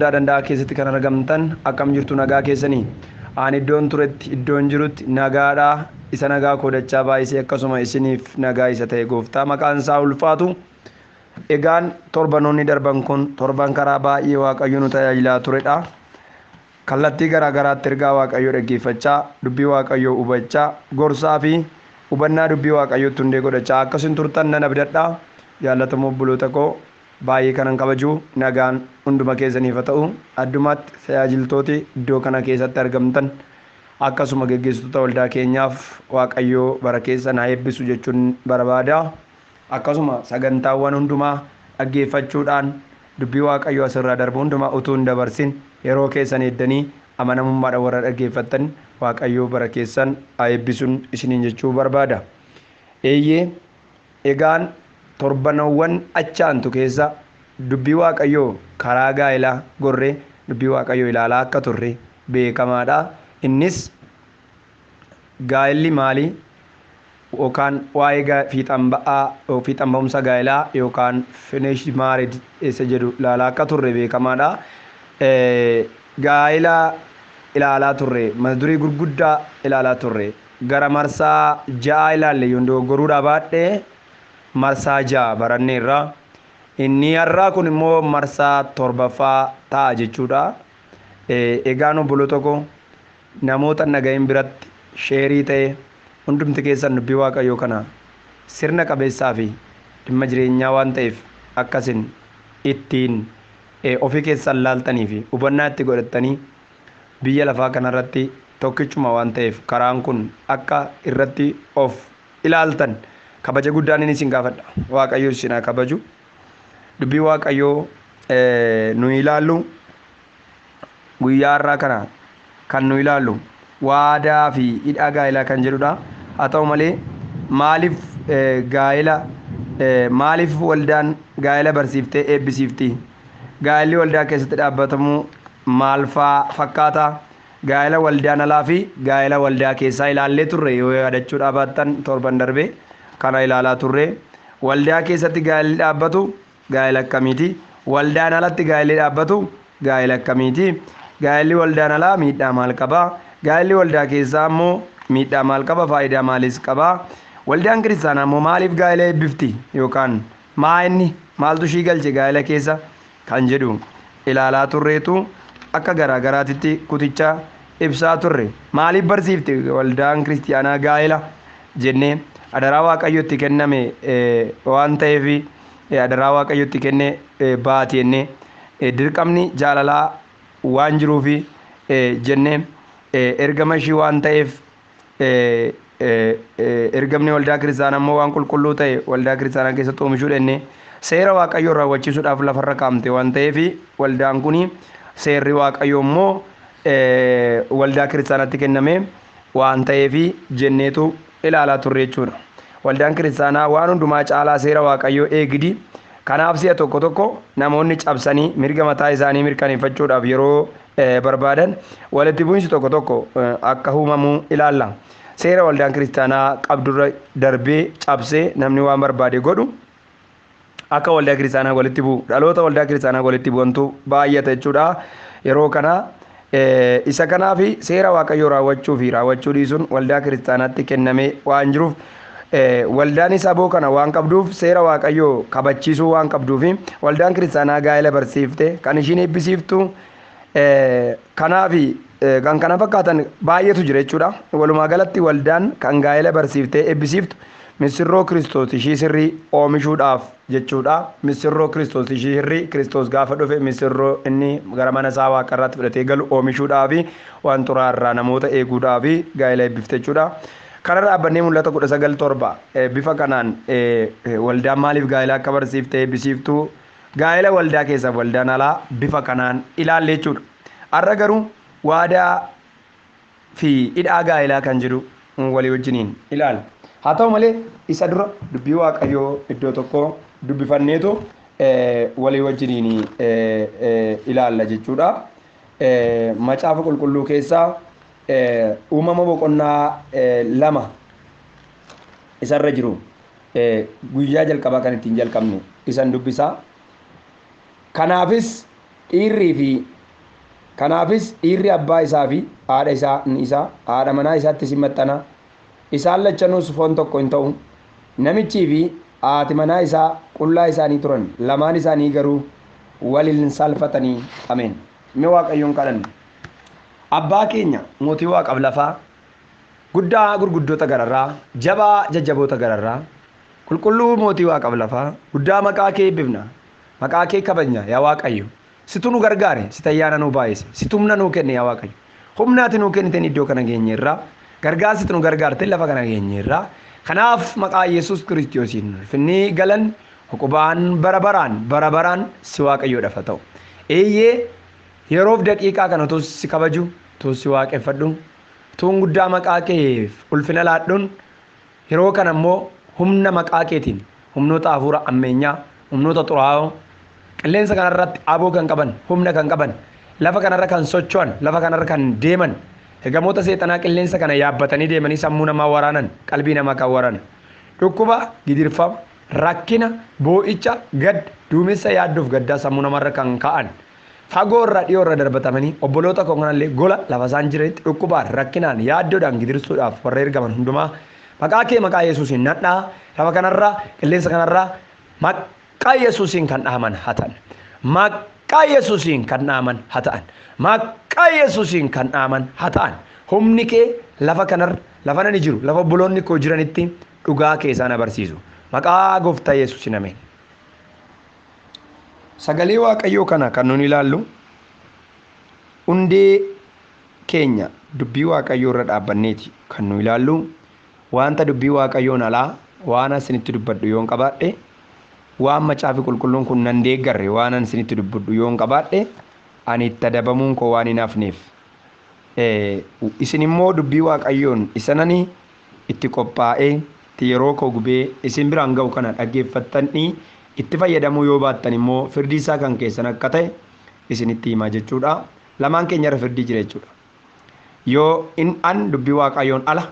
hundaa danda'a keessatti kan argamtan akkam jirtu nagaa keessanii aan iddoon turetti iddoon jirutti nagaadha isa nagaa koodachaa baay'isee akkasuma isiniif nagaa isa ta'e gooftaa maqaan isaa ulfaatu egaan torbanoonni darban kun torban karaa baay'ee waaqayyo nu tajaajilaa turedha kallattii garaa garaatti ergaa waaqayyo dhaggeeffachaa dubbii waaqayyo hubachaa gorsaa fi hubannaa dubbii waaqayyotti hundee godhachaa akkasin turtan nan abdadha jaallatamoo obboloota koo baay'ee kanan kabaju nagaan hunduma keessaniif haa ta'u addumatti tajaajiltooti iddoo kana keessatti argamtan akkasuma geggeessitoota waldaa keenyaaf waaqayyo bara keessa na eebbisu jechuun barbaada akkasuma sagantaawwan hundumaa dhaggeeffachuudhaan dubbii waaqayyo asirraa darbu hundumaa utuu hin dabarsin yeroo keessan eeddanii amanamummaadhaan warra dhaggeeffattan waaqayyo bara keessan haa eebbisuun isiniin jechuu barbaada eeyyee egaan torbanawwan achaantu keessa dubbii waaqayyoo karaa gaa'elaa gorree dubbii waaqayyoo ilaalaa akka turre beekamaadha innis gaa'elli maalii yookaan waa'ee fiixan ba'umsa gaa'elaa yookaan finished marriage isa jedhu ilaalaa akka turre beekamaadha gaa'ela ilaalaa turre mata duree gurguddaa ilaalaa turre gara marsaa ja'a ilaalle yoon dogoggoruudhaa baadhee marsaa ja'a baranneerra inni har'aa kun immoo marsaa torbaffaa ta'a jechuudha egaan obboloota koo namoota naga'in biratti sheerii ta'e hundumti keessan dubbii waaqayyoo kana sirna qabeessaa fi dhimma jireenyaa waan ta'eef akkasin ittiin ofii keessan laaltanii fi hubannaa itti godhattanii biyya lafaa kanarratti tokkichuma waan ta'eef karaan kun akka irratti of ilaaltan kabaja guddaan isin gaafadha waaqayyo isin haa kabaju dubbii waaqayyoo nu ilaallu guyyaa har'aa kana kan nu ilaallu waadaa fi hidhaa gaa'elaa kan jedhudha haa ta'u malee maaliif gaa'ela maaliif waldaan gaa'ela barsiiftee eebbisiifti gaa'elli waldaa keessatti dhaabbatamu maal fakkaata gaa'ela waldaan alaa fi gaa'ela waldaa keessaa ilaallee turre yoo yaadachuudhaa baattan torban darbee kana ilaalaa turre waldaa keessatti gaa'elli dhaabbatu gaa'ela akkamiiti waldaan alatti gaa'elli dhaabbatu gaa'ela akkamiiti gaa'elli waldaan alaa miidhaa maal qaba gaa'elli waldaa keessaa immoo miidhaa maal qaba faayidaa maalis qaba waldaan kiristaanaa immoo maaliif gaa'ela eebbifti yookaan maaltu ishii galche gaa'ela keessa kan jedhu ilaalaa turreetu akka garaa garaatitti kuticha ibsaa turre maaliif barsiifti waldaan kiristaanaa gaa'ela jennee adaraa waaqayyotti kenname waan ta'eef adaraa waaqayyotti kenne baati jennee dirqamni jaalalaa waan jiruuf jennee ergama ishii waan ta'eef ergamni waldaa kiristaanaa immoo waan qulqulluu ta'e waldaa kiristaanaa keessatti oomishuu jennee seera waaqayyoo raawwachiisuudhaaf lafarra kaa'amte waan ta'eef waldaan kun seerri waaqayyoo immoo waldaa kiristaanaatti kenname waan ta'eef jenneetu ilaalaa turre jechuudha waldaan kiristaanaa waan hundumaa caalaa seera waaqayyoo eegdi kanaaf si'a tokko tokko namoonni cabsanii mirga mataa isaanii mirkaneeffachuudhaaf yeroo barbaadan walitti bu'insi tokko tokko akka uumamu ilaalla seera waldaan kiristaanaa qabdurra darbee cabsee namni waan barbaade godhu akka waldaa kiristaanaa walitti bu'u dhaloota waldaa kiristaanaa walitti bu'antu baay'ata jechuudha yeroo kana isa kanaaf seera waaqayyoo raawwachuu fi raawwachuu dhiisuun waldaa kiristaanaatti kenname waan jiruuf waldaan saboo kana waan qabduuf seera waaqayyoo kabachiisuu waan qabduuf waldaan kiristaanaa gaa'ela barsiifte kan ishiin eebbisiiftu kanaaf kan kana fakkaatan baay'eetu jira jechuudha walumaa galatti waldaan kan gaa'ela barsiiftee eebbisiiftu misirroo kiristoos ishii sirrii oomishuudhaaf jechuudha misirroo kiristoos ishii sirrii kiristoos gaafa dhufe misirroo inni gara mana isaa waaqarraatti fudhatee galu oomishuudhaaf waan xuraarraa namoota eeguudhaaf gaa'ela eebbifte jechuudha kana dhaabbannee mul'ata 19:7 bifa kanaan waldaan maaliif gaa'ela akka barsiiftee eebbisiiftu gaa'ela waldaa keessa waldaan alaa bifa kanaan ilaalle jechuudha har'a garuu waadaa fi hidhaa gaa'elaa kan jedhu walii wajjiniin ilaala haa ta'u malee isa dura dubbii waaqayyoo iddoo tokko dubbifanneetu walii wajjiniin ilaalla jechuudha macaafa qulqulluu keessaa uumama boqonnaa 2 isarra jiru guyyaa jalqabaa kan ittiin jalqabne isan dubbisaa kanaafis dhiirrii fi Kanaafis dhiirri abbaa isaa fi haadha manaa isaatti simmaxxana. Isaan lachanuus foon tokko hin ta'u. Namichii fi haati manaa isaa qullaa isaanii turan. Lamaan isaanii garuu waliin salphatanii. Ameen. Mee Waaqayyoon kadhanna. Abbaa keenya mootii waaqaaf lafaa guddaa gurguddoota gararraa jabaa jajjaboota gararraa qulqulluu mootii waaqaaf lafaa guddaa maqaa kee eebbifna. Maqaa kee kabajna yaa Waaqayyo. Situ nu gargaare, si ayyaana nu baay'ise, situ humna nuu kenne yaa Waaqayyo. Humna ati nuu kenniteen iddoo kana geenyeerraa, gargaarsitu nu gargaarte lafa kana geenyeerraa. Kanaaf maqaa Yesuus Kiristoosiin finnii galan huqubaan bara baraan si Waaqayyoodhaaf haa ta'u. Eeyyee yeroof daqiiqaa kana utuu si kabaju, utuu si waaqeffadhu, utuu guddaa maqaa keef ulfina laadhuun yeroo kana immoo humna maqaa keetiin humnoota hafuura ammeenyaa, humnoota xuraa'oo qilleensa kanarratti aboo kan qaban, humna kan qaban, lafa kanarra kan socho'an, lafa kanarra kan deeman, ergamoota seexanaa qilleensa kana yaabbatanii deemanii sammuu namaa waraanan, qalbii namaa kan waraanan, dhukkuba, gidirfama, rakkina, boo'icha, gadda, duumessa yaadduuf gaddaa sammuu namarra kan ka'an, fagoo irraa dhiyoo irra darbatamanii obboloota koo kanallee gola lafa isaan jiranitti dhukkubaan, rakkinaan, yaaddoodhaan gidirsuudhaaf warra ergaman hundumaa maqaa kee maqaa Yesuusiin nadhaa lafa kanarraa qilleensa kanarraa maqaa Yesuusiin kan dhaaman haa ta'an. Maqaa Yesuusiin kan dhaaman haa ta'an. Maqaa Yesuusiin kan dhaaman haa ta'an. Humni kee lafa kanarra lafa nani jiru lafa obboloonni koo jiranitti dhugaa kee isaan agarsiisu. Maqaa Gooftaa Yesuusiin ameen. Sagalee Waaqayyoo kana kan nuti ilaallu hundee keenya dubbii Waaqayyoo irra dhaabbanneeti kan nuti ilaallu wanta dubbii Waaqayyoon alaa waan asinitti dubbadhu yoon qabaadhe waan macaafi qulqulluun kun nan deeggarre waan asinitti dubbadhu yoon qabaadhe ani itti adabamuun koo waan hin hafneef isin immoo dubbii Waaqayyoon isananii itti qophaa'ee itti yeroo koo gubee isin biraan ga'u kana dhaggeeffattanii itti fayyadamuu yoo baattan immoo firdii isaa kan keessan akka ta'e isinitti himaa jechuudha. Lamaan keenyarra firdii jira jechuudha. Yoo an dubbii Waaqayyoon ala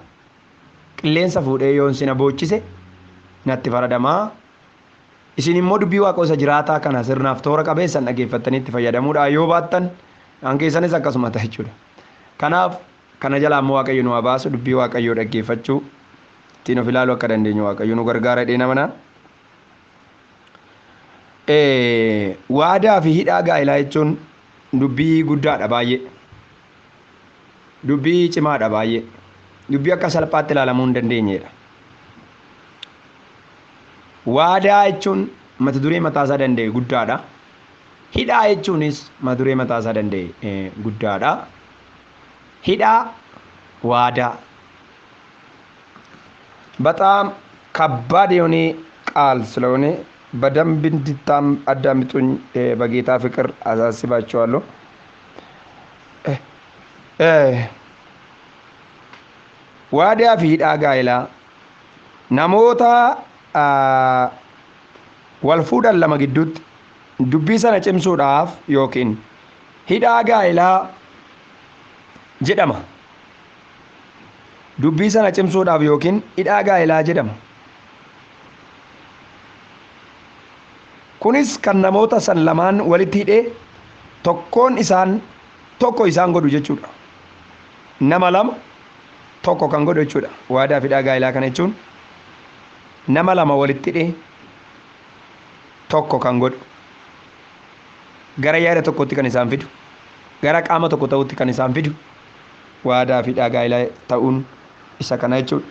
qilleensa fuudhee yoon sina boochise natti faradamaa. Isin immoo dubbii Waaqayyoo isa jiraataa kana sirnaaf toora qabeessan dhaggeeffattanii itti fayyadamuudha yoo baattan an keessanis akkasuma ta'a jechuudha. Kanaaf kana jalaa immoo Waaqayyo nu haa baasu dubbii Waaqayyoo dhaggeeffachuu ittiin of ilaaluu akka dandeenyu Waaqayyo nu gargaara dheena manaa. Waadaa fi hidhaa gaa'elaa jechuun dubbii guddaadha baay'ee. Dubbii cimaadha baay'ee. Dubbii akka salphaatti ilaalamuu hin dandeenyedha. Waadaa jechuun mata duree mataasaa danda'e guddaadha. Hidhaa jechuunis mata duree mataasaa danda'e guddaadha. Hidhaa waadaa በጣም ከባድ የሆነ ቃል ስለሆነ በደንብ አዳምጡኝ በጌታ ፍቅር አሳስባችኋለሁ። ዋዲያ ፊ ሂድhaa gaa'elaa namoota wal fuudhan lama gidduutti dubbii sana cimsuudhaaf yookiin hidhaa gaa'elaa jedhama. Dubbii sana cimsuudhaaf yookiin hidhaa gaa'elaa jedhama. Kunis kan namoota san lamaan walitti hidhee tokko isaan godhu jechuudha. Nama lama tokko kan godhu jechuudha. Waadaa fi hidhaa gaa'elaa kana jechuun nama lama walitti hidhee tokko kan godhu. Gara yaada tokkotti kan isaan fidu. Gara qaama tokko ta'utti kan isaan fidu. Waadaa fi hidhaa gaa'elaa ta'uun isa kana jechuudha.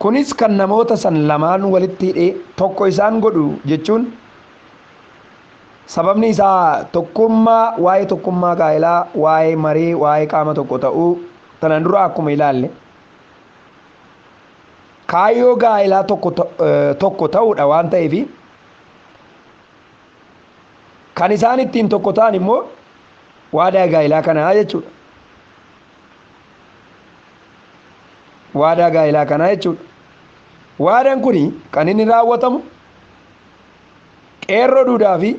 Kunis kan namoota san lamaan walitti hidhee tokko isaan godhu jechuun sababni isaa tokkummaa waa'ee tokkummaa gaa'elaa waa'ee marii waa'ee qaama tokko ta'uu tanan dura akkuma ilaalle kaayyoo gaa'elaa tokko ta'uudha waan ta'eef kan isaan ittiin tokko ta'an immoo waadaa gaa'elaa kanaa jechuudha. Waadaa gaa'elaa kanaa jechuudha. Waadaan kun kan inni raawwatamu qeerroo duudaa fi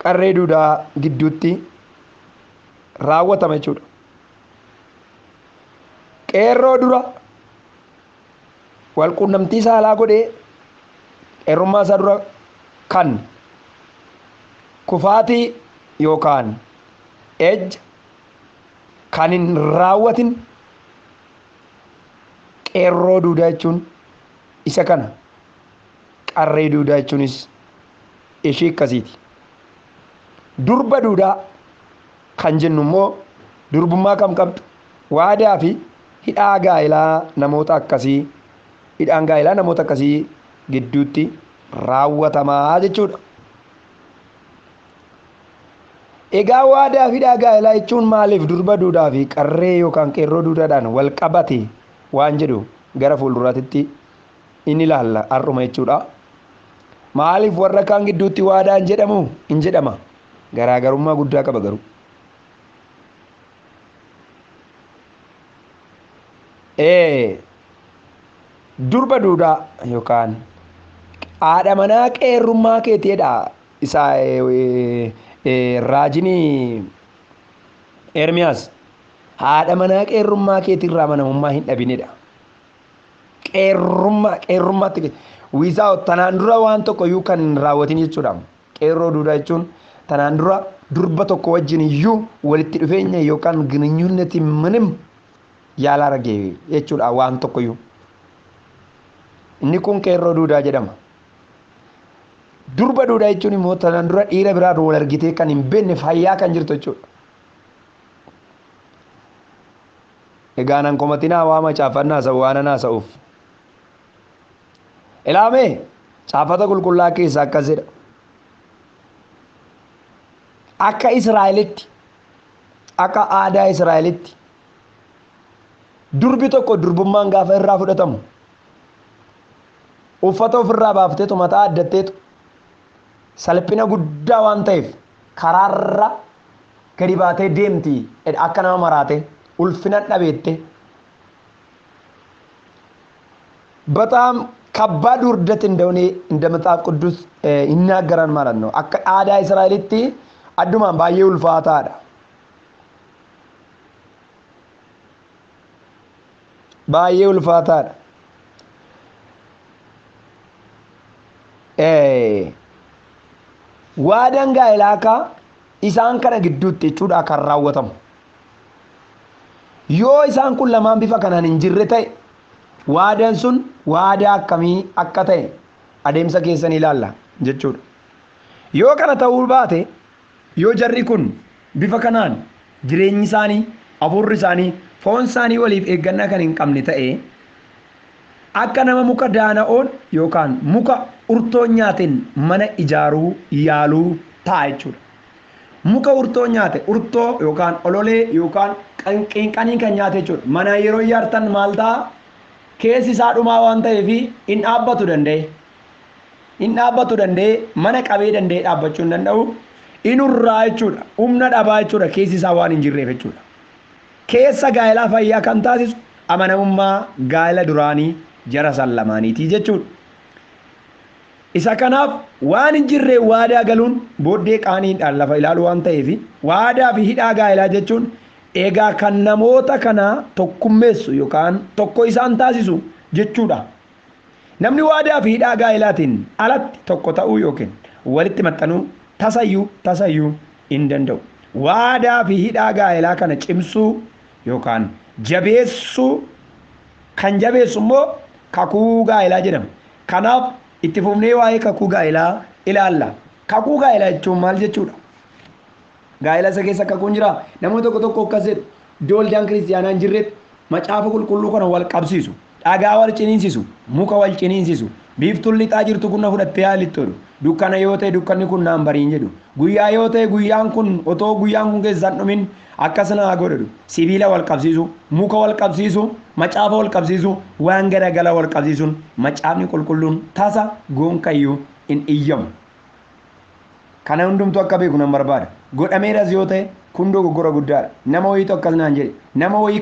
qarree duudaa gidduutti raawwatama jechuudha. Qeerroo dura wal quunnamtii saalaa godhee qeerrummaa isaa dura kan kufaatii yookaan ejja kan hin raawwatin qeerroo duudaa jechuun isa kana. Qarree duudaa jechuunis ishii akkasiiti. Durba duudaa kan jennu immoo durbummaa kam qabdu? Waadaa fi hidhaa gaa'elaa namoota akkasii, hidhaan gaa'elaa namoota akkasii gidduutti raawwatamaa jechuudha. Egaa waadaa fi hidhaa gaa'elaa jechuun maaliif durba duudaa fi qarree yookaan qeerroo duudaadhaan wal qabate waan jedhu gara fuulduraatitti inni ilaalla har'uma jechuudha. Maaliif warra kaan gidduutti waadaan jedhamu hin jedhama? Garaagarummaa guddaa qaba garuu. Durba duudaa yookaan haadha manaa qeerrummaa keetiidha. Isa raajinii Ermiyaas haadha manaa qeerrummaa keetirraa manamummaa hin dhabinedha. Qeerrummaatti wiisaa tanaan dura waan tokko iyyuu kan hin raawwatin jechuudha. Qeerroo duudaa jechuun tanaan dura durba tokko wajjin iyyuu walitti dhufeenya yookaan gininyuunneti minim yaalaa argee jechuudha waan tokko iyyuu. Inni kun qeerroo duudaa jedhama. Durba duudaa jechuun immoo tanaan dura dhiira biraa wal argitee kan hin beekne fayyaa kan jirtu jechuudha. Egaa nan komatinaa waa macaafannaa isa waan haasa'uuf. Ilaamee caafata qulqullaa keessaa akkas jedha. Akka Israa'elitti, akka aadaa Israa'elitti durbi tokko durbummaan gaafa irraa fudhatamu uffata ofirraa baafteetu mataa addatteetu salphina guddaa waan ta'eef karaarra gadi baatee deemti akka nama maraate ulfina dhabeette በጣም ከባድ ውርደት እንደሆነ እንደ መጽሐፍ ቅዱስ ይናገራል ማለት ነው። አካ አዳ እስራኤልቲ አዱማን ባየ ውልፋታዳ ባየ ውልፋታዳ ዋደንጋ ኢላካ ኢሳን ከነ ግዱት ጩዳ ከራወተም ዮ ኢሳን ኩን ለማን ቢፋ ከናን እንጅረተ waadaan sun waadaa akkamii akka ta'e adeemsa keessan ilaalla jechuudha. Yoo kana ta'uu baate yoo jarri kun bifa kanaan jireenyi isaanii, hafuurri isaanii, foon isaanii waliif eeggannaa kan hin qabne ta'e akka nama muka daana'oon yookaan muka urtoo nyaateen mana ijaaruu yaaluu ta'a jechuudha. Muka urtoo nyaate urtoo yookaan ololee yookaan qinqanii kan nyaate jechuudha. Mana yeroo ijaartan maal ta'a? Keessi isaa dhumaa waan ta'eef hin dhaabbatu danda'e mana qabee danda'e dhaabbachuu hin danda'u inurraa jechuudha. Humna dhabaa jechuudha keessi isaa waan hin jirreef jechuudha. Keessa gaa'elaa fayyaa kan taasisu amanamummaa gaa'ela duraanii jara san lamaaniiti jechuudha. Isa kanaaf waan hin jirree waadaa galuun booddee qaaniidhaan lafa ilaalu waan ta'eef waadaa fi hidhaa gaa'elaa jechuun egaa kan namoota kana tokkummeessu yookaan tokko isaan taasisu jechuudha. Namni waadaa fi hidhaa gaa'elaatiin alatti tokko ta'uu yookiin walitti maxxanuu tasayyuu hin danda'u. Waadaa fi hidhaa gaa'elaa kana cimsuu yookaan jabeessuu kan jabeessu immoo kakuu gaa'elaa jedhama. Kanaaf itti fufnee waa'ee kakuu gaa'elaa ilaalla. Kakuu gaa'elaa jechuun maal jechuudha? Gaa'ela isa keessa kakuun jira. Namoota tokko akkas jedhu waldaan kiristiyaanaa hin jirretti macaafa qulqulluu kana wal qabsiisu, dhagaa wal ciniinsisu, muka wal ciniinsisu, biiftuun lixaa jirtu kun na fudhattee haalitti hodhu, dukkana yoo ta'e dukkanni kun naan bariin jedhu, guyyaa yoo ta'e guyyaan kun otoo guyyaan kun keessaan dhumin akkasana haa godhadhu. Sibiila wal qabsiisu, muka wal qabsiisu, macaafa wal qabsiisu, waan garagala wal qabsiisuun macaafni qulqulluun tasa gonkayyuu hin iyyamu. Kana hundumtu akka beeku nan barbaada. Godhameeras yoo ta'e kun dogoggora guddaadha. Nama wayiitu akkas naan jedhe. Nama wayii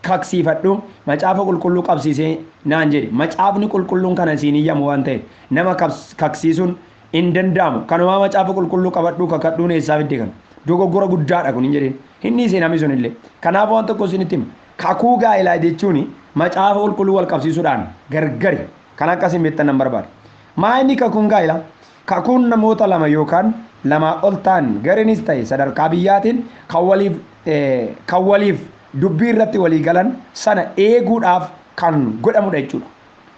kaksiifadhu macaafa qulqulluu qabsiisee naan jedhe. Macaafni qulqulluun kana siin iyyamu waan ta'eef nama kaksiisuun hin danda'amu. Kanumaa macaafa qulqulluu qabadhuu kakadhuun eessaa fidde kana. Dogoggora guddaadha kun hin jedheen. Inni isee namni sun illee. Kanaaf waan tokko isinitti hima. Kakuu gaa'elaa jechuun macaafa qulqulluu wal qabsiisuudhaan gargari kan akkas hin beektan nan barbaada. Maa inni kakuun gaa'elaa? Kakuun namoota lama yookaan lamaa ol ta'an gareenis ta'e sadarkaa biyyaatiin kan waliif dubbii irratti walii galan sana eeguudhaaf kan godhamudha jechuudha.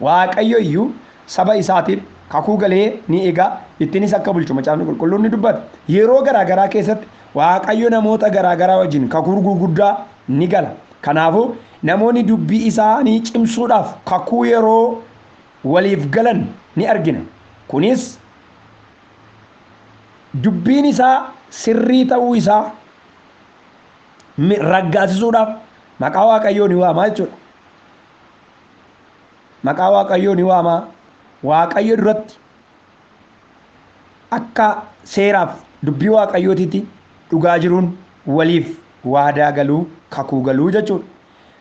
Waaqayyo iyyuu saba isaatiin kakuu galee ni eega ittinis akka bulchu macaafni qulqulluun ni dubbata. Yeroo garaagaraa keessatti waaqayyo namoota garaagaraa wajjin kakuu gurguddaa ni gala. Kanaafuu namoonni dubbii isaanii cimsuudhaaf kakuu yeroo waliif galan ni argina. Kunis dubbiin isaa sirrii ta'uu isaa raggaasisuudhaaf maqaa waaqayyoo ni waamaa jechuudha. Maqaa waaqayyoo ni waamaa. Waaqayyo duratti akka seeraaf dubbii waaqayyootiitti dhugaa jiruun waliif waadaa galuu kakuu galuu jechuudha.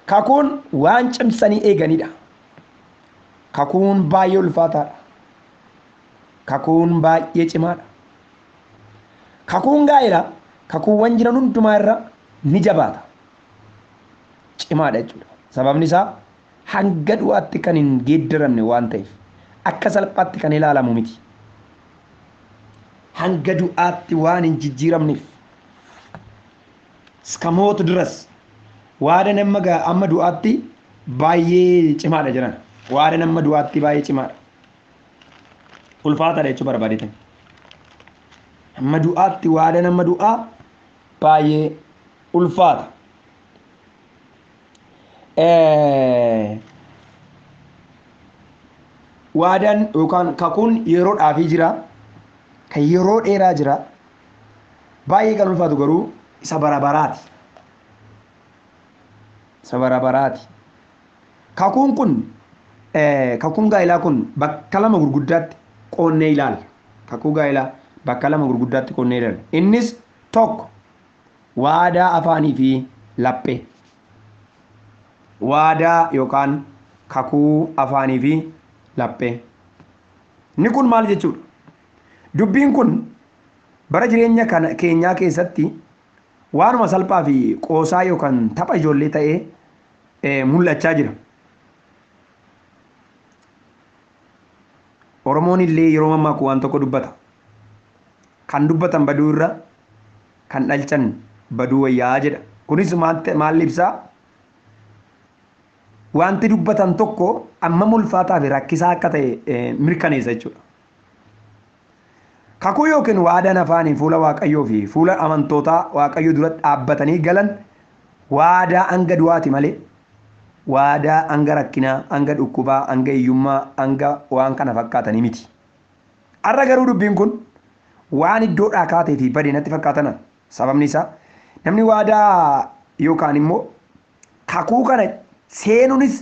Kakuun waan cimsanii eeganidha. Kakuun baay'ee ulfaataadha. Kakuun baay'ee cimaadha. Kakuun gaa'ela kakuuwwan jiran hundumaa irra ni jabaata. Cimaadha jechuudha. Sababni isaa hanga du'aatti kan hin geeddaramne waan ta'eef akka salphaatti kan ilaalamu miti. Hanga du'aatti waan hin jijjiiramneef iskamoota duras waada nama amma du'aatti baay'ee cimaadha jiran. Waada nama du'aatti baay'ee cimaadha. Ulfaataadha jechuu barbaadetan. Amma du'aatti waada nama du'aa baay'ee ulfaata. Waadaan yookaan kakuun yeroodhaafii jira. Kan yeroo dheeraa jira. Baay'ee kan ulfaatu garuu isa barabaraati. Isa barabaraati. Kakuun kun kakuun gaa'elaa kun bakka lama gurguddaatti qoonnee ilaala. Kakuu gaa'elaa bakka lama gurguddaatti qoonnee ilaala. Innis tokko waadaa afaanii fi laphee. Waadaa yookaan kakuu afaanii fi laphee. Inni kun maal jechuudha? Dubbiin kun bara jireenya keenyaa keessatti waanuma salphaa fi qoosaa yookaan tapha ijoollee ta'ee mul'achaa jira. Oromoon illee yeroo mammaaku waan tokko dubbata. Kan dubbatan baduu irra kan dhalchan baduu wayyaa jedha. Kunis maal ibsaa? Wanti dubbatan tokko amma ulfaataa fi rakkisaa akka ta'e mirkaneessa jechuudha. Kakuu yookiin waadaan afaanii fuula waaqayyoo fi fuula amantootaa waaqayyoo duratti dhaabbatanii galan waadaa hanga du'aati malee waadaa hanga rakkinaa, hanga dhukkubaa, hanga hiyyummaa, hanga waan kana fakkaatanii miti. Har'a garuu dubbiin kun waan iddoodhaa kaatee fi badee natti fakkaatan. Sababni isaa namni waadaa yookaan immoo kakuu kana seenuunis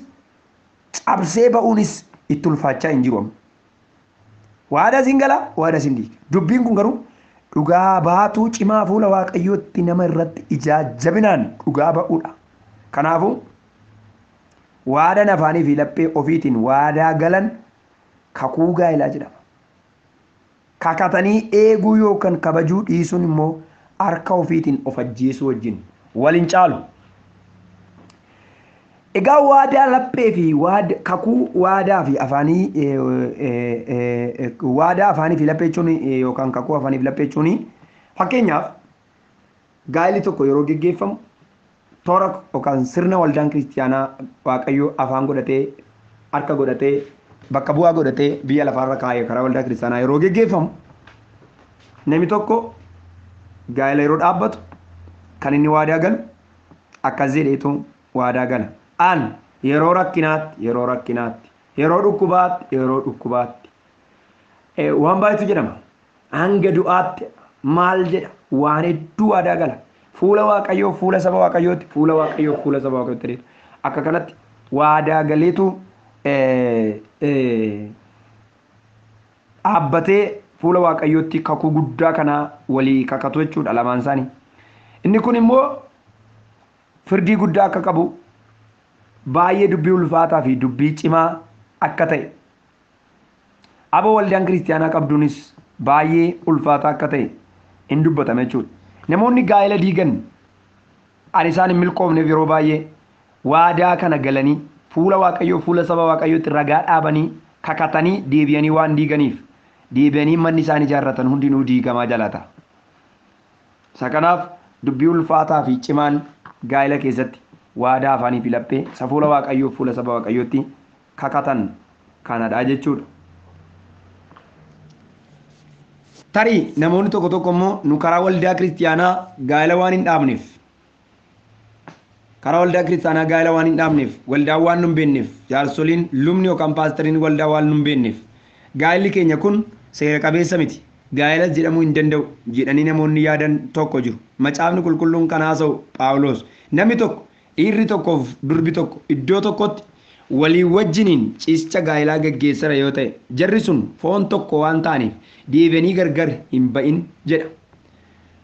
cabsee ba'uunis itti ulfaachaa hin jiru. Waadaa siin gala, waadaa siin diiga. Dubbiin kun garuu dhugaa baatuu cimaa fuula waaqayyootti nama irratti ijaajjabinaan dhugaa ba'uudha. Kanaafuu waadaan afaanii fi laphee ofiitiin waadaa galan kakuu gaa'elaa jedhama. Kakatanii eeguu yookaan kabajuu dhiisuun immoo harka ofiitiin of ajjeesuu wajjin waliin caalu. Egaa waadaa laphee fi kakuu waadaa fi afaanii waadaa afaanii fi laphee jechuun yookaan kakuu afaanii fi laphee jechuun fakkeenyaaf gaa'elli tokko yeroo geggeeffamu toora yookaan sirna waldaan kiristiyaanaa waaqayyoo afaan godhatee harka godhatee bakka bu'aa godhatee biyya lafaarra kaa'ee karaa waldaa kiristiyaanaa yeroo geggeeffamu namni tokko gaa'ela yeroo dhaabbatu kan inni waadaa galu akkas jedheetu waadaa gala. An yeroo rakkinaatti yeroo dhukkubaatti waan baay'eetu jedhama. Hanga du'aatti maal jedha waan hedduu waadaa gala. Fuula waaqayyoo fuula saba waaqayyootti fuula waaqayyoo fuula saba waaqayyootti akka kanatti waadaa galeetu dhaabbatee fuula waaqayyootti kakuu guddaa kanaa walii kakatu jechuudha lamaan isaanii. Inni kun immoo firdii guddaa akka qabu baay'ee dubbii ulfaataa fi dubbii cimaa akka ta'e aba waldaan kiristiyaanaa qabduunis baay'ee ulfaataa akka ta'e hin dubbatame jechuudha. Namoonni gaa'ela diigan ani isaan hin milkoofneef yeroo baay'ee waadaa kana galanii fuula waaqayyoo fuula saba waaqayyootti ragaa dhaabanii kakatanii deebi'anii waan diiganiif deebi'anii manni isaan ijaarratan hundinuu diigamaa jalata. Isa kanaaf dubbii ulfaataa fi cimaan gaa'ela keessatti waadaa afaanii fi laphee fuula waaqayyoo fuula saba waaqayyootti kakatan kanadha jechuudha. Tarii namoonni tokko tokko immoo nu karaa waldaa kiristiyaanaa gaa'ela waan hin dhaabneef waldaan waan nu hin beekneef jaarsoliin lubni yookaan paastariin waldaa waan nu hin beekneef gaa'elli keenya kun seera qabeessa miti gaa'elas jedhamuu hin danda'u jedhanii namoonni yaadan tokko jiru. Macaafni qulqulluun kan haasa'u Phaawulos namni tokko dhiirri tokkoof durbi tokko iddoo tokkotti walii wajjiniin ciisicha gaa'elaa gaggeessara yoo ta'e jarri sun foon tokko waan ta'aniif deebi'anii gargar hin ba'in jedha.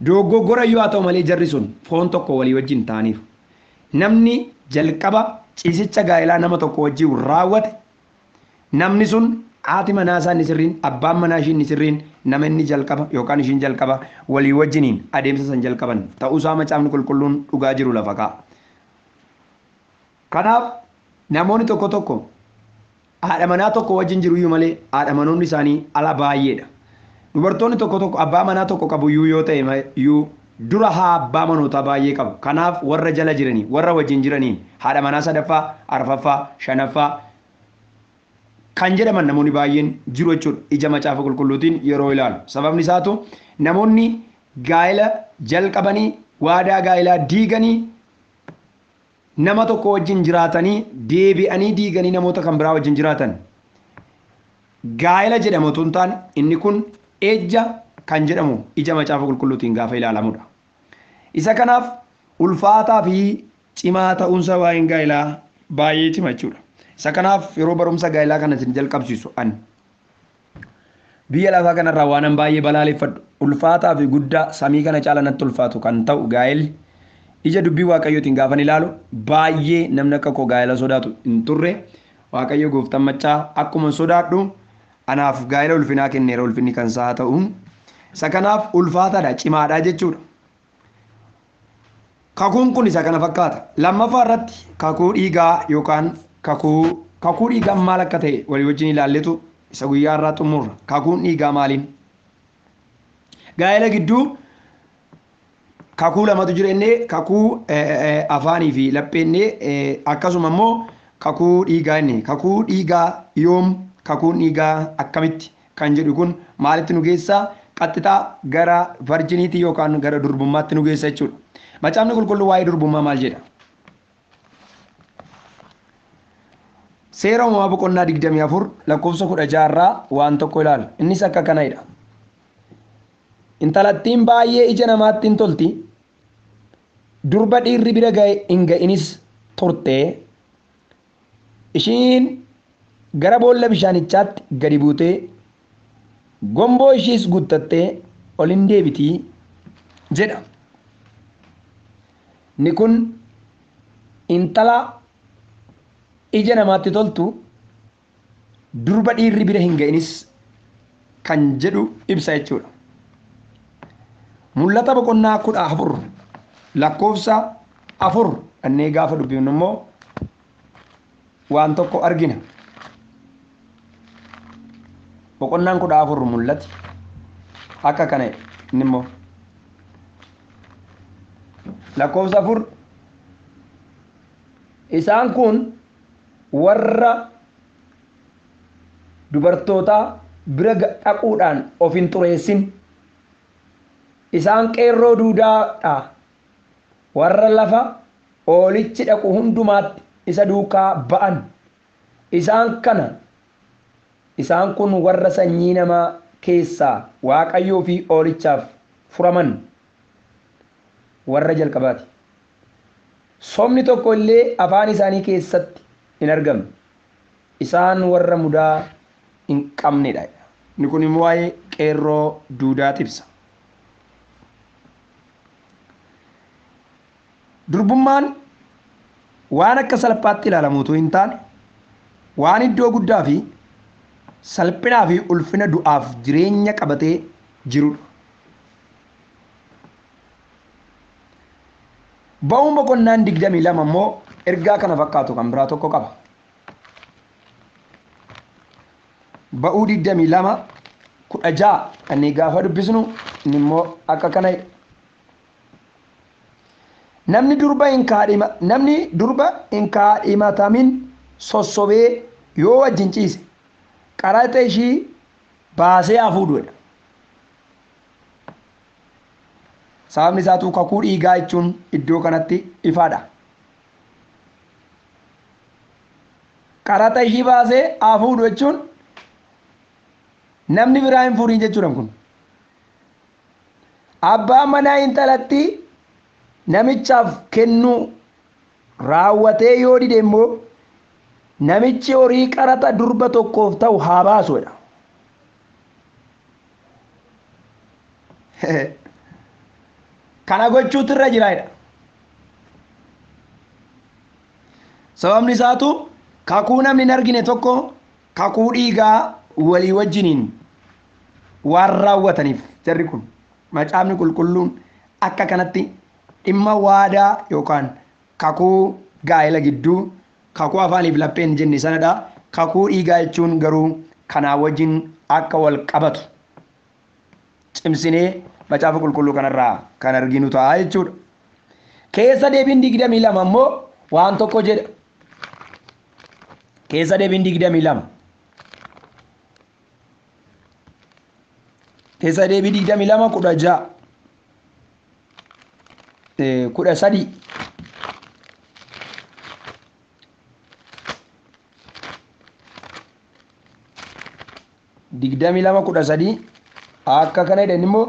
Dogoggora yoo haa ta'u malee jarri sun foon tokko walii wajjin ta'aniif. Namni jalqaba ciisicha gaa'elaa nama tokko wajjin raawwate namni sun haati manaa isaa ni sirriin abbaan manaa ishii ni sirriin nama inni jalqaba yookaan ishiin jalqaba walii wajjiniin adeemsa san jalqaban ta'uusaa macaafni qulqulluun dhugaa jiru lafa kaa'a. Kanaaf namoonni tokko tokko haadha manaa tokko wajjin jiruyyuu malee haadha manoonni isaanii ala baay'eedha. Dubartoonni tokko tokko abbaa manaa tokko qabuyyuu yoo ta'e iyyuu dura haa abbaa manootaa baay'ee qabu. Kanaaf warra jala jiranii warra wajjin jiraniin haadha manaa sadaffaa, arfaffaa, shanaffaa kan jedhaman namoonni baay'een jiru jechuudha. Ija macaafa qulqulluutiin yeroo ilaalu sababni isaatu namoonni gaa'ela jalqabanii waadaa gaa'elaa diiganii nama tokko wajjin jiraatanii deebi'anii diiganii namoota kan biraa wajjin jiraatan gaa'ela jedhamu otoo hin taane inni kun ejja kan jedhamu ija macaafa qulqulluutiin gaafa ilaalamudha. Isa kanaaf ulfaataa fi cimaa ta'uunsa waa'een gaa'elaa baay'ee cima jechuudha. Isa kanaaf yeroo barumsa gaa'elaa kana isin jalqabsiisu ani biyya lafaa kanarraa waan baay'ee balaaleffadhu ulfaataa fi guddaa samii kana caala natti ulfaatu kan ta'u gaa'elli ija dubbii waaqayyootiin gaafa ilaalu baay'ee namni akka koo gaa'ela sodaatu hin turre waaqayyo gooftaan machaa akkuma sodaadhu anaaf gaa'ela ulfinaa kenneera ulfinni kan isaa ta'u. Isa kanaaf ulfaataadha cimaadha jechuudha. Kakuun kun isa kana fakkaata. Lammaffaa irratti kakuu dhiigaa yookaan kakuu dhiigaa maal akka ta'e walii wajjin ilaalletu isa guyyaa irraa xumurra. Kakuun dhiigaa maaliin? Gaa'ela gidduu kakuu lamatu jira innee kakuu afaanii fi lapheennee akkasuma immoo kakuu dhiigaa innee kakuu dhiigaa yoom kakuun dhiigaa akkamitti kan jedhu kun maalitti nu geessaa? Qaxxixaa gara varjiniitii yookaan gara durbummaatti nu geessa jechuudha. Macaafni qulqulluu waa'ee durbummaa maal jedha? Seera uumamaa boqonnaa 24 lakkoofsa 16 irraa waan tokko ilaala. Innis akka kanadha. Intalattiin baay'ee ija namaatti hin tolti. Durba dhiirri bira hin ga'inis turte. Ishiin gara boolla bishaanichaatti gadi buutee gomboo ishiis guuttattee ol hin deebitii jedha. Ni kun intala ija namaatti toltu durba dhiirri bira hin ga'inis kan jedhu ibsa jechuudha. Mul'ata boqonnaa 14 lakkoofsa 4 annee gaafa dubbifnu immoo waan tokko argina. Boqonnaan 14 mul'ati akka kana inni immoo lakkoofsa 4 isaan kun warra dubartoota bira dhaquudhaan of hin xureessin isaan qeerroo duudaadha warra lafa oolichi dhaqu hundumaatti isa duukaa ba'an isaan kun warra sanyii namaa keessaa waaqayyoo fi oolichaaf furaman warra jalqabaati. Somni tokko illee afaan isaanii keessatti hin argamne. Isaan warra mudaa hin qabnedha. Inni kun immoo waa'ee qeerroo duudaati ibsa. Durbummaan waan akka salphaatti ilaalamuutu hin taane waan iddoo guddaa fi salphinaa fi ulfina du'aaf jireenya qabatee jirudha. Ba'uun boqonnaan 22 immoo ergaa kana fakkaatu kan biraa tokko qaba. Ba'uu 22 kudha ja'a inni gaafa dubbisnu inni immoo akka kana namni durba hin kaadhimatamin sossobee yoo wajjin ciise qaraxa ishii baasee haa fuudhuudha. Sababni isaatu kakuu dhiigaa jechuun iddoo kanatti ifaadha. Qaraxa ishii baasee haa fuudhu jechuun namni biraa hin fuudhin jechuudha kun. Abbaan manaa intalatti namichaaf kennu raawwatee yoo dide immoo namichi horii qaraxa durba tokkoof ta'u haa baasuudha. Kana gochuutu irra jiraadha. Sababni isaatu kakuu namni hin argine tokko kakuu dhiigaa walii wajjiniin waan raawwataniif jarri kun macaafni qulqulluun akka kanatti dhimma waadaa yookaan kakuu gaa'ela gidduu kakuu afaaniif lapheen jenne sanadha. Kakuu dhiigaa jechuun garuu kanaa wajjin akka wal qabatu cimsinee macaafa qulqulluu kanarraa kan arginu ta'a jechuudha. Keessa deebiin 22 immoo waan tokko jedha. Keessa deebiin 22. Keessa deebii 22 13 13 akka kana jedhan immoo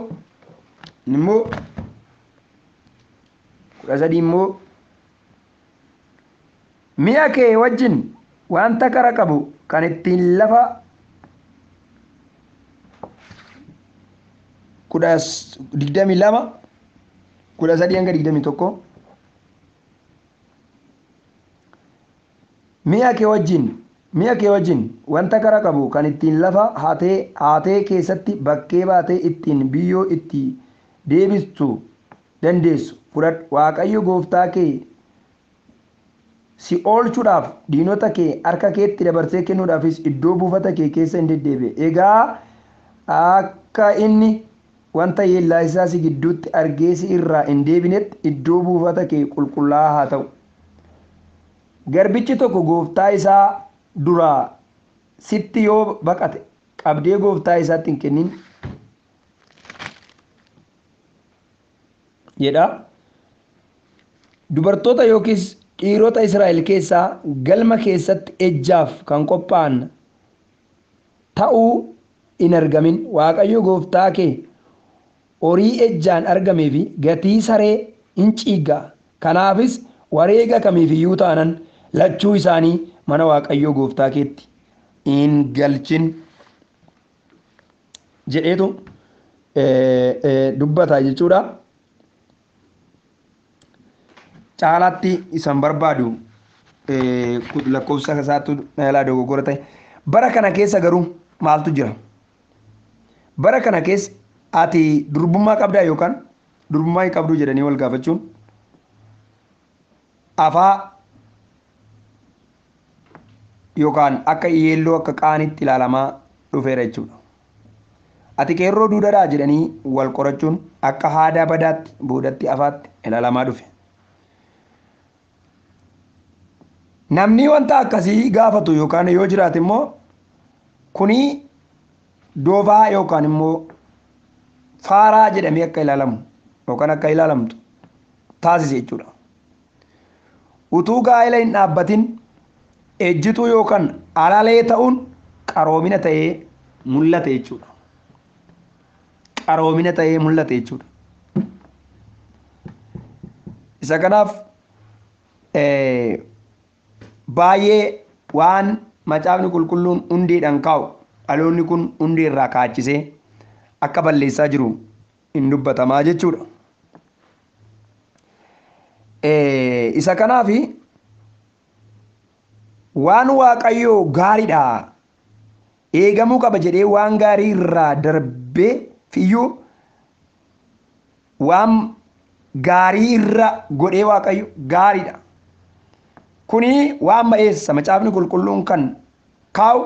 13 immoo mi'a kee wajjin wanta kara qabu kan ittiin lafa 22 13 hanga 21 mi'a kee wajjin wanta kara qabu kan ittiin lafa haatee keessatti bakkee baatee ittiin biyyoo itti deebistu dandeessu fudhadhu. Waaqayyo gooftaa kee si oolchuudhaaf diinota kee harka keetti dabarsee kennuudhaafis iddoo buufata kee keessa hin deddeebi'e. Egaa akka inni wanta yeellaa isaa si gidduutti argee si irraa hin deebinetti iddoo buufata kee qulqullaa'aa haa ta'u. Garbichi tokko gooftaa isaa duraa sitti yoo baqate qabdee gooftaa isaatti hin kennin jedha. Dubartoota yookiis dhiirota Israa'el keessaa galma keessatti ejjaaf kan qophaa'an ta'uu hin argamin. Waaqayyo gooftaa kee horii ejjaan argamee fi gatii saree hin ciigga. Kanaafis wareega kamiifiyyuu taanan lachuu isaanii mana Waaqayyo gooftaa keetti hin galchin jedheetu dubbata jechuudha. Caalaatti isan barbaadu lakkoofsa isaatti ilaa dogoggora ta'e. Bara kana keessa garuu maaltu jira? Bara kana keessa ati durbummaa qabdaa yookaan durbummaa hin qabduu jedhanii wal gaafachuun afaa yookaan akka yeelloo akka qaanitti ilaalamaa dhufeera jechuudha. Ati qeerroo duudadhaa jedhanii wal qorachuun akka haadaa badaatti boodatti afaatti ilaalamaa dhufe. Namni wanta akkasii gaafatu yookaan yoo jiraate immoo kuni doofaa yookaan immoo faaraa jedhamee akka ilaalamu yookaan akka ilaalamtu taasise jechuudha. Utuu gaa'ela hin dhaabbatin ejjituu yookaan alalee ta'uun qaroomina ta'ee mul'ate jechuudha. Qaroomina ta'ee mul'ate jechuudha. Isa kanaaf baay'ee waan macaafni qulqulluun hundeedhaan kaa'u dhaloonni kun hundee irraa kaachisee akka balleessaa jiru hin dubbatamaa jechuudha. Isa kanaaf waan waaqayyoo gaariidha eegamuu qaba jedhee waan gaarii irraa darbee fiyyuu waan gaarii irra godhee waaqayyo gaariidha. Kuni waan ba'eessa macaafni qulqulluun kan kaa'u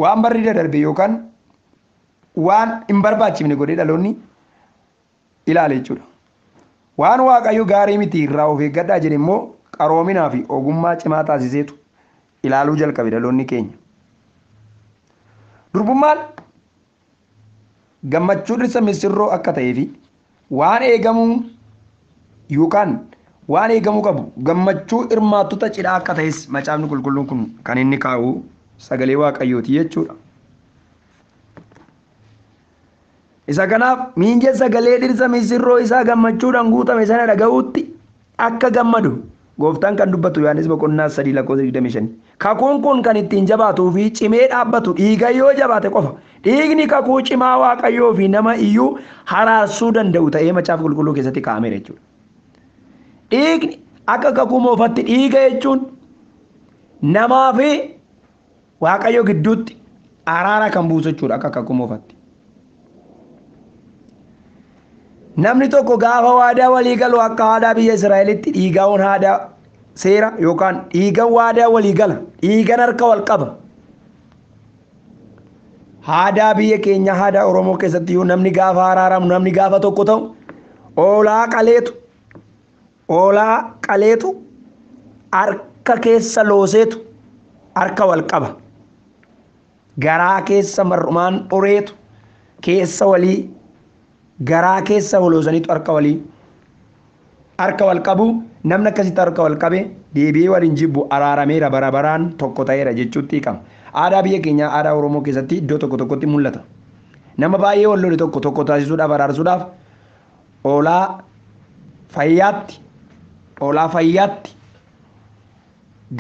waan barri darbe yookaan waan hin barbaachifne godhee dhaloonni ilaale jechuudha. Waan waaqayyo gaarii miti irraa of eeggadhaa jedhe immoo qaroominaa fi ogummaa cimaa taasiseetu ilaaluu jalqabe dhaloonni keenya. Durbummaan gammachuu dhirsa misirroo akka ta'ee fi waan eegamuu yookaan waan eegamuu qabu gammachuu hirmaattota cidhaa akka ta'es macaafni qulqulluun kun kan inni kaa'u sagalee waaqayyooti jechuudha. Isa kanaaf miinjee sagalee dhirsa misirroo isaa gammachuudhaan guutame sana dhaga'uutti akka gammadu gooftaan kan dubbatu Yohaannis boqonnaa 3:25. Kakuun kun kan ittiin jabaatuu fi cimee dhaabbatu dhiiga yoo jabaate qofa. Dhiigni kakuu cimaa waaqayyoo fi nama iyyuu haraarsuu danda'u ta'ee macaafa qulqulluu keessatti kaa'ameera jechuudha. Dhiigni akka kakuu moofatti dhiiga jechuun namaa fi waaqayyo gidduutti araara kan buusu jechuudha akka kakuu moofatti. Namni tokko gaafa waadaa walii galu akka aadaa biyya Israa'elitti dhiigaan aadaa seera yookaan dhiigaan waadaa walii gala dhiigaan harka wal qaba. Aadaa biyya keenya aadaa Oromoo keessatti yoo namni gaafa araaramu namni gaafa tokko ta'u oolaa qaleetu harka keessa looseetu harka wal qaba. Garaa keessa mar'umaan ureetu keessa walii garaa keessa holoosaniitu harka wal qabu. Namni akkasitti harka wal qabe deebi'ee waliin jibbu araarameera barabaraan tokko ta'eera jechuutti qaba. Aadaa biyya keenyaa aadaa Oromoo keessatti iddoo tokko tokkotti mul'ata. Nama baay'ee wal lole tokko taasisuudhaaf araarsuudhaaf oolaa fayyaatti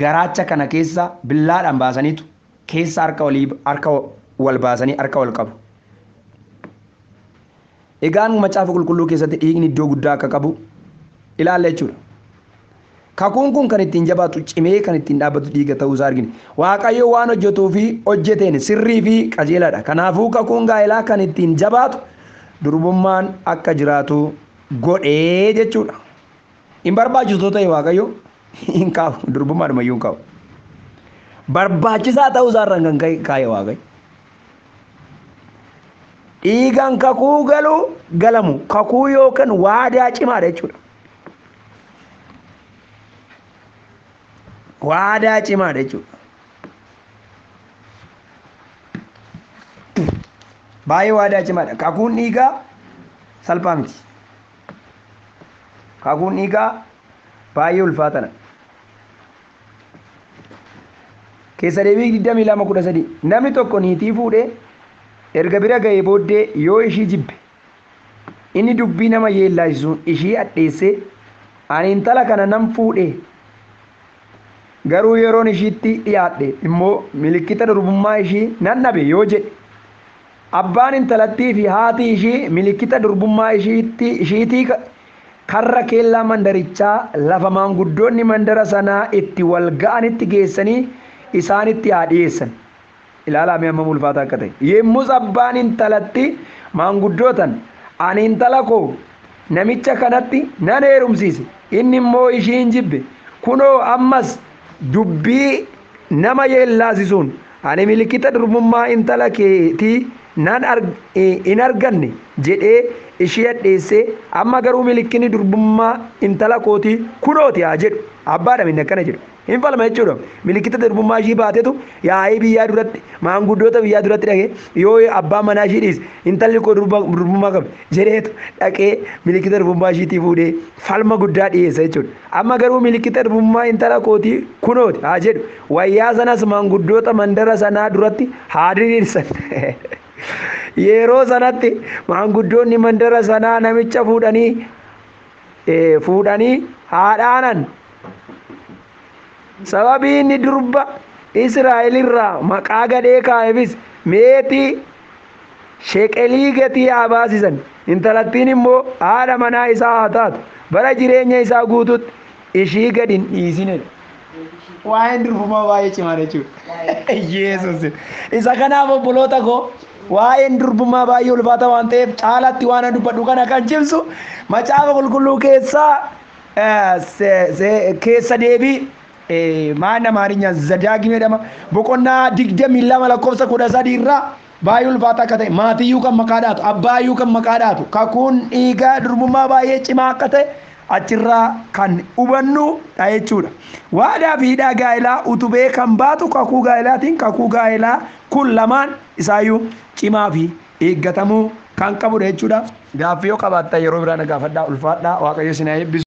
garaacha kana keessa billaadhaan baasaniitu keessa harka wal baasanii harka wal qabu. Egaan macaafa qulqulluu keessatti dhiigni iddoo guddaa akka qabu ilaalla jechuudha. Kakuun kun kan ittiin jabaatu cimee kan ittiin dhaabbatu dhiiga ta'uu isaa argina. Waaqayyo waan hojjetuu fi hojjeteen sirrii fi qajeelaadha. Kanaafuu kakuun gaa'elaa kan ittiin jabaatu durbummaan akka jiraatu godhee jechuudha. Hin barbaachisu ta'e waaqayyo hin kaa'u durbummaadhuma iyyuu hin kaa'u. Barbaachisaa ta'uu isaarraan kan kaa'e waaqayyo. Dhiigaan kakuu galamu kakuu yookaan waadaa cimaadha jechuudha. Waadaa cimaadha jechuudha. Baay'ee waadaa cimaadha. Kakuun dhiigaa salphaa miti. Kakuun dhiigaa baay'ee ulfaatana. Keessa deebii 22:13 namni tokko niitii fuudhee erga bira ga'ee booddee yoo ishii jibbe inni dubbii nama yeellaasisuun ishii adheessee ani intala kana nan fuudhee garuu yeroon ishiitti dhiyaadhe immoo milikkita durbummaa ishii nan dhabe yoo jedhe abbaan intalattii fi haati ishii milikkita durbummaa ishiitii karra keellaa mandarichaa lafa maanguddoonni mandara sanaa itti wal ga'anitti geessanii isaanitti haa dhiyeessan. Ilaalaa amma ulfaataa akka ta'e yemmus abbaan intalatti maanguddootan ani intala koo namicha kanatti nan heerumsiise inni immoo ishiin jibbe kunoo ammas dubbii nama yeellaasisuun ani milikkita durbummaa intala keetii hin arganne jedhee ishii adheessee amma garuu milikkinni durbummaa intala kootii kunooti haa jedhu abbaadha minne akkana jedhu hin falma jechuudha. Milikkita durbummaa ishii baatetu yaa'ii biyyaa duratti maanguddoota biyyaa duratti dhaqee yoo abbaan manaa ishii dhiise intalli koo durbummaa qabdi jedheetu dhaqee milikkita durbummaa ishiitii fuudhee falma guddaa dhiyeessa jechuudha. Amma garuu milikkita durbummaa intala kootii kunooti haa jedhu wayyaa sanas maanguddoota mandara sanaa duratti haa diriirsan. Yeroo sanatti maanguddoonni mandara sanaa namicha fuudhanii haadhaanan sababii inni durba Israa'elirraa maqaa gadhee kaa'eefis meetii sheqelii gatii haa baasisan intalattiin immoo haadha manaa isaa haa taatu bara jireenya isaa guututti ishii gad hin dhiisinedha. Waa'een durbummaa baay'ee cimaadha jechuudha. Yesuus isa kanaaf obboloota koo waa'een durbummaa baay'ee ulfaata waan ta'eef caalatti waan dubbadhu kana kan cimsu macaafa qulqulluu keessa deebii ማን አማርኛ ዘዳግም ደማ በቆና 22 ለኮብሰ 13 irraa baay'ee ulfaataa akka ta'e maatiyyuu kan maqaadhaatu abbaayyuu kan maqaadhaatu kakuun dhiigaa durbummaa baay'ee cimaa akka ta'e achirraa kan hubannu dha jechuudha. Waadaa fi hidhaa gaa'elaa utubee kan baatu kakuu gaa'elaatiin kakuu gaa'elaa kun lamaan isaayyuu cimaa fi eeggatamuu kan qabudha jechuudha. Gaaffii yoo qabaattan yeroo biraa na gaafadhaa ulfaadhaa waaqayyo isin haa eebbisu.